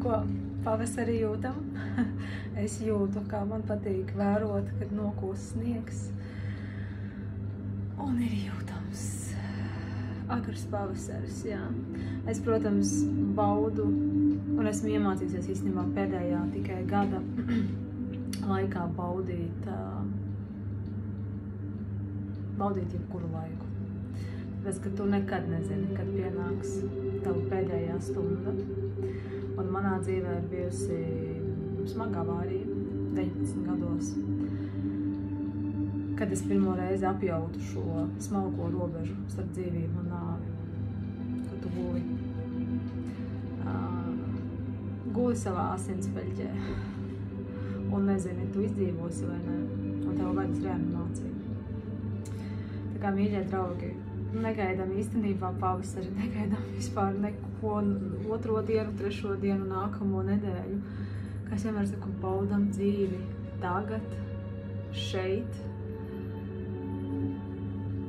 ko pavasarī jūtam. Es jūtu, kā man patīk vērot, kad nokūst sniegs. Un ir jūtams agrs pavasaris, jā. Es, protams, baudu, un esmu iemācījusies īstenībā pēdējā tikai gada laikā baudīt jebkuru laiku. Tāpēc, ka tu nekad nezini, kad pienāks tava pēdējā stunda. Un manā dzīvē ir bijusi smaga avārija 19 gados, kad es pirmo reizi apjautu šo smalko robežu starp dzīvību un nāvi. Kad tu guli savā asinspeļķē un nezini, tu izdzīvosi vai ne, un tev vajag uz reanimāciju. Tā kā, mīļie draugi, negaidām īstenībā pavasari, negaidām vispār neko otro dienu, trešo dienu, nākamo nedēļu. Kā es vienmēr saku, baudam dzīvi tagad, šeit,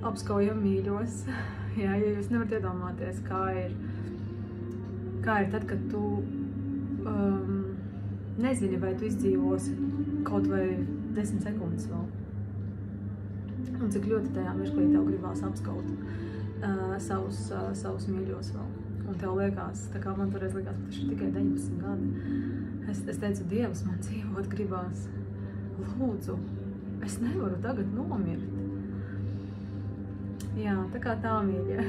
apskaujam mīļos. Jā, ja jūs nevarat iedomāties, kā ir tad, kad tu nezini, vai tu izdzīvosi kaut vai 10 sekundes vēl. Un cik ļoti tajā mirklī tev gribās apskaut savus mīļos vēl. Un tev liekas, tā kā man toreiz likās, ka tas ir tikai 19 gadi. Es teicu, Dievs, man dzīvot gribās. Lūdzu, es nevaru tagad nomirt. Jā, tā kā tā, mīļie,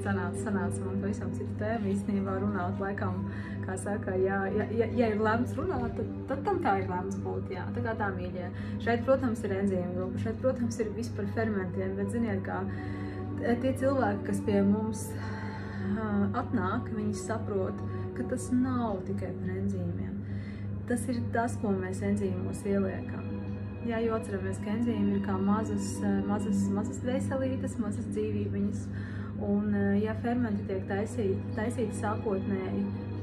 sanāca man pavisam citu tēmu īstenībā runāt laikam, kā saka, ja ir lemts runāt, tad tam tā ir lemts būt, jā, tā kā tā, mīļie. Šeit, protams, ir enzīmu grupa, šeit, protams, ir viss par fermentiem, bet ziniet, kā tie cilvēki, kas pie mums atnāk, viņi saprot, ka tas nav tikai par enzīmiem. Tas ir tas, ko mēs enzīmos ieliekam. Jā, jo atceramies, ka enzīmi ir kā mazas dvēselītes, mazas dzīvībiņas. Un, ja fermenti tiek taisīti sākotnēji,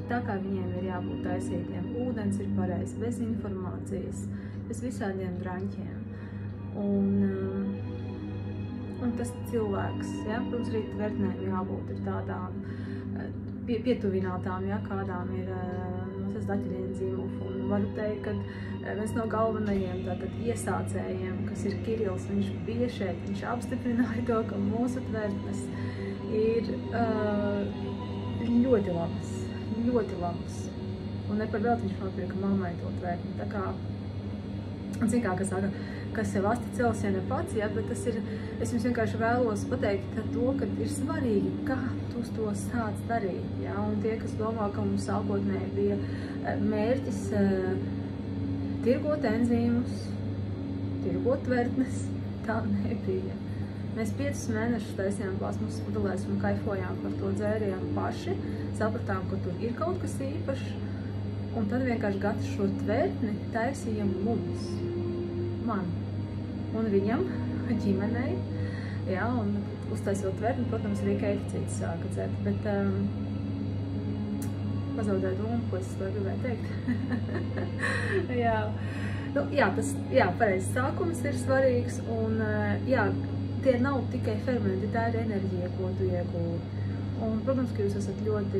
tā kā viņiem ir jābūt taisītiem, ūdens ir pareizs, bez informācijas, bez visādiem draņķiem. Un tas cilvēks, ja, protams, arī tvertnēm jābūt ir tādām pietuvinātām, ja, kādām ir mazas daķeļenzīmu. Un varu teikt, ka viens no galvenajiem tātad iesācējiem, kas ir Kirills, viņš bija šeit, viņš apstiprināja to, ka mūsu tvertnes ir ļoti labas. Un ne par vēl viņš nopirka mammai to tvertni. Tā kā, un zin kā, kas saka, kas sev asti cels, ja ne pats, ja, bet tas ir, es jums vienkārši vēlos pateikt to, ka ir svarīgi, kā tu to sāc darīt, ja, un tie, kas domā, ka mums sākotnēji bija mērķis tirgot enzīmus, tirgot tvertnes, tā nebija. Mēs 5 mēnešus taisījām plasmasas pudelēs un kaifojām par to, dzērījām paši, sapratām, ka tur ir kaut kas īpašs, un tad vienkārši gatavs šo tvertni taisījām mums, man un viņam, ģimenei, jā, un uztaisot tvertni, protams, arī Keita cits sāka dzert, bet pazaudēju domu, ko es to gribēju teikt. Jā, pareizi, sākums ir svarīgs, un jā, tie nav tikai fermenti, tā ir enerģija, ko tu iegūti. Un, protams, ka jūs esat ļoti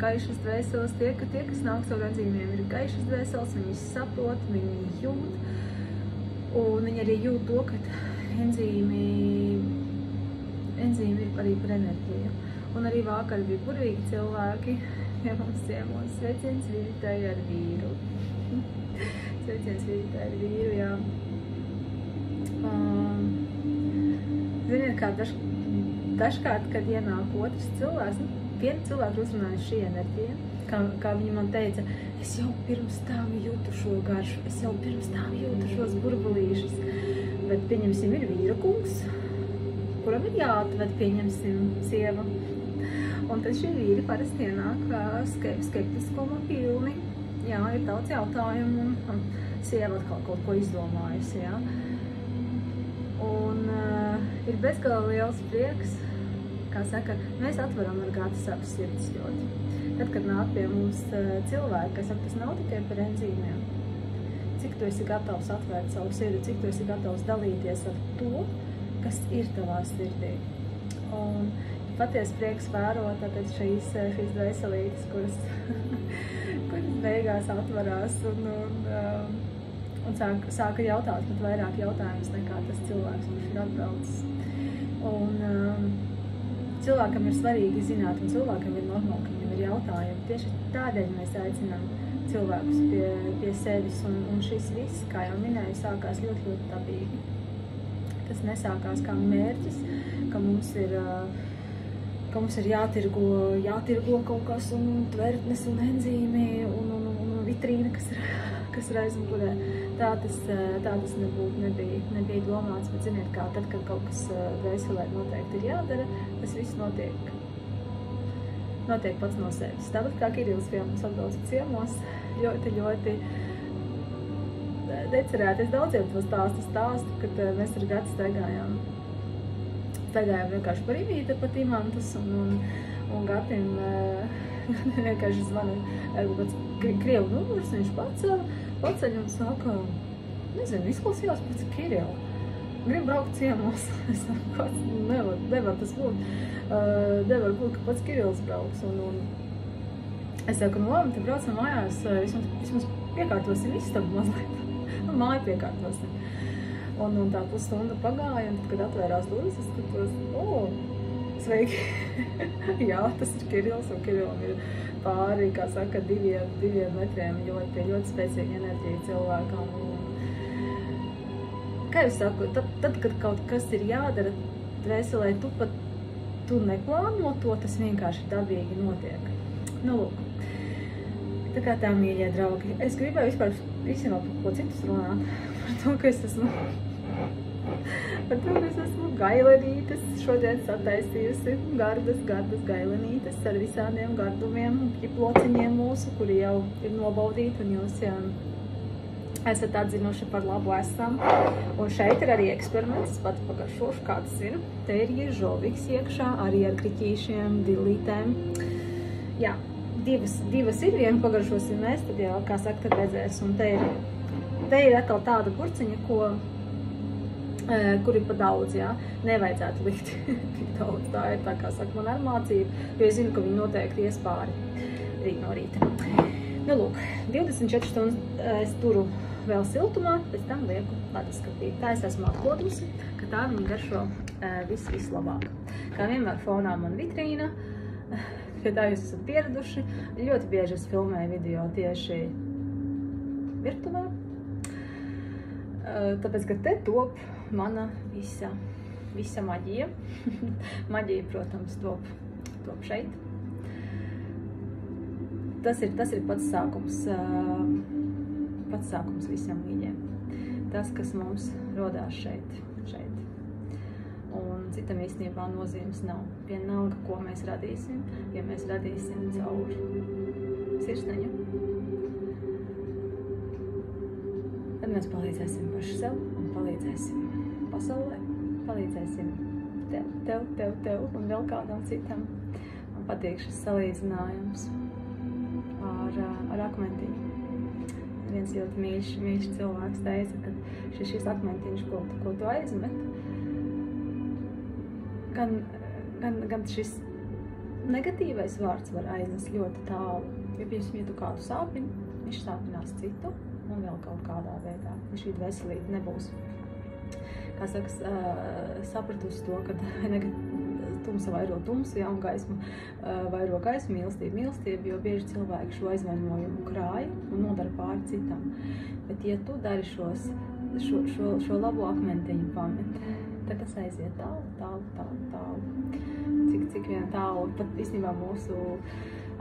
gaišas dvēseles, tie, kas nāk caur enzīmiem, ir gaišas dvēseles, viņi saprot, viņi jūt, un viņi arī jūt to, ka enzīmi ir arī par enerģiju. Un arī vakar bija burvīgi cilvēki, ja mums ciemos sveiciens Vivitai ar vīru. Sveiciens Vivitai ar vīru, jā. Ziniet, kā dažkārt, kad ienāk otrs cilvēks, viena cilvēka uzrunāja šī enerģija, kā viņa man teica, es jau pirms tam jūtu šo garšu, es jau pirms tam jūtu šos burbulīšus, bet pieņemsim ir vīra kungs, kuram ir jāatved, pieņemsim sieva. Un tad šī vīri parasti ienāk skeptiskuma pilni, jā, ir daudz jautājumu, un sieva atkal kaut ko izdomājusi, jā. Un ir bezgalīgi liels prieks, kā saka, mēs atveram ar gāti savas sirds ļoti. Tad, kad nāk pie mums cilvēki, kas saka, tas nav tikai par enzīmiem. Cik tu esi gatavs atvērt savu sirdi, cik tu esi gatavs dalīties ar to, kas ir tavā sirdī. Un patiesi prieks vērot tātad šīs dvēselītes, kuras beigās atvarās un sāka jautāt pat vairāk jautājumus nekā tas cilvēks, kurš ir atbraucis. Un cilvēkam ir svarīgi zināt, un cilvēkam ir normāli, ka viņam ir jautājumi. Tieši tādēļ mēs aicinām cilvēkus pie sevis, un šis viss, kā jau minēju, sākās ļoti, ļoti dabīgi. Tas nesākās kā mērķis, ka mums ir jātirgo kaut kas, un tvertnes, un enzīmi, un vitrīna, kas ir aizmugurē. Tā tas nebija domāts, bet ziniet kā, tad, kad kaut kas dvēselē noteikti ir jādara, tas viss notiek pats no sevis. Tāpat kā Kirillis pie mums atbrauca ciemos, ļoti necerēti. Es daudziem to stāstu, kad mēs ar Gati staigājām vienkārši par Imīti, pat imantus, un Gatim vienkārši zvana pats Krievu numurs, viņš paceļ un saka, nezinu, izklausījās pēc Kirilla. Gribu braukt ciemos. Es saku, nevar tas būt. Nevar būt, ka pats Kirillis brauks. Un es saku, nu labi, te braucam mājās, vismaz piekārtosim istabu mazliet. Māju piekārtosim. Un tā pusstunda pagāja, un tad, kad atvērās durvis, es skatos, sveiki. Jā, tas ir Kirillis, un Kirillam ir pāri, kā saka, diviem metriem ļoti spēcīga enerģija cilvēkam. Kā jūs saku, tad, kad kaut kas ir jādara dvēselē, tu neplāno to, tas vienkārši dabīgi notiek. Nu, lūk. Tā kā tā, mīļie draugi, es gribēju vispār visiem par ko citus runāt. Par to, ka es esmu gailenītes šodien sataisījusi. Gardas gailenītes ar visādiem gardumiem, ķiplociņiem mūsu, kuri jau ir nobaudīti un jūs esat atzinuši par labu esam. Un šeit ir arī eksperiments, pat pagaršošu, kāds ir. Te ir iežoviks iekšā, arī ar kriķīšiem, dillītēm. Jā, divas ir, vienu pagaršosim mēs, tad jau, kā saka, tad redzēs. Un te ir atkal tāda burciņa, kur ir pa daudz, jā. Nevajadzētu likt tik daudz. Tā ir tā, kā saka, man ar mācību, jo es zinu, ka viņi noteikti ies pāri rīt no rīta. Nu, lūk, 24 stundas es turu vēl siltumā, pēc tam lieku leduskapī. Tā es esmu atkodusi, ka tā viņa garšo vislabāk. Kā vienmēr fonā man vitrīna, pie tā jūs esat pieraduši. Ļoti bieži es filmēju video tieši virtuvē, tāpēc, ka te top mana visa maģija. Maģija, protams, top šeit. Tas ir pats sākums visam mīļiem. Tas, kas mums rodās šeit. Un citam īstenībā nozīmes nav. Vienalga, ko mēs radīsim, ja mēs radīsim caur sirsneņu. Tad mēs palīdzēsim paši sev un palīdzēsim pasaulē, palīdzēsim tev un vēl kādam citam. Man patīk šis salīdzinājums ar akmentiņu. Viens ļoti mīļš cilvēks teica, ka šis akmentiņš, ko tu aizmet, gan šis negatīvais vārds var aiznest ļoti tālu. Jo, piemēram, ja tu kādu sāpini, viņš sāpinās citu un vēl kaut kādā veidā. Šī dvēselīte nebūs, kā saka, sapratusi to, ka tumsa vairo tumsu, ja, un gaisma vairo gaismu, mīlestību, jo bieži cilvēki šo aizvainojumu krāja un nodara pāri citam. Bet, ja tu dari šo labo akmentiņu pamet, tad tas aiziet tālu. Cik vien tālu, pat īstenībā mūsu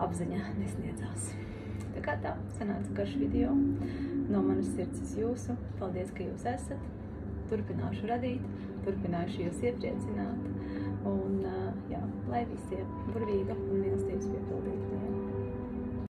apziņa nesniedzās. Tā kā tā, sanāca garš video. No manas sirds uz jūsu. Paldies, ka jūs esat. Turpināšu radīt, turpināšu jūs iepriecināt. Un, jā, lai visiem burvīga un mīlestības piepildīta diena.